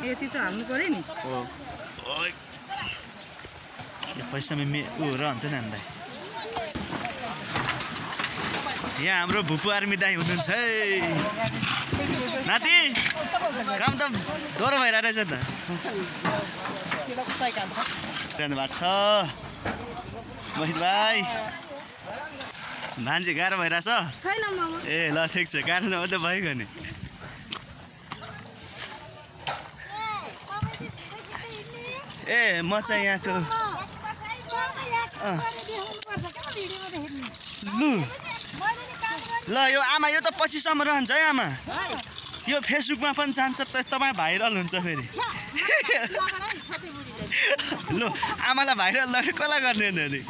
यति त हाल्नु पर्यो नि पैसा मे ऊ रहन्छ नि हामीलाई यहाँ हाम्रो भुपु आर्मी दाई हुनुहुन्छ है नाति काम त डह्रो भइरहेको रहेछ त जानु भएको छ महित भाइ भान्जी गाह्रो भइरहेछ ए ल ठिक छ गाह्रो नभए त भइगयो नि ए म चाहिँ यहाँको लु ल यो आमा यो त पछिसम्म रहन्छ है आमा यो फेसबुकमा पनि जान्छ तपाईँ भाइरल हुन्छ फेरि लु आमालाई भाइरल लगेर कसलाई गर्ने नि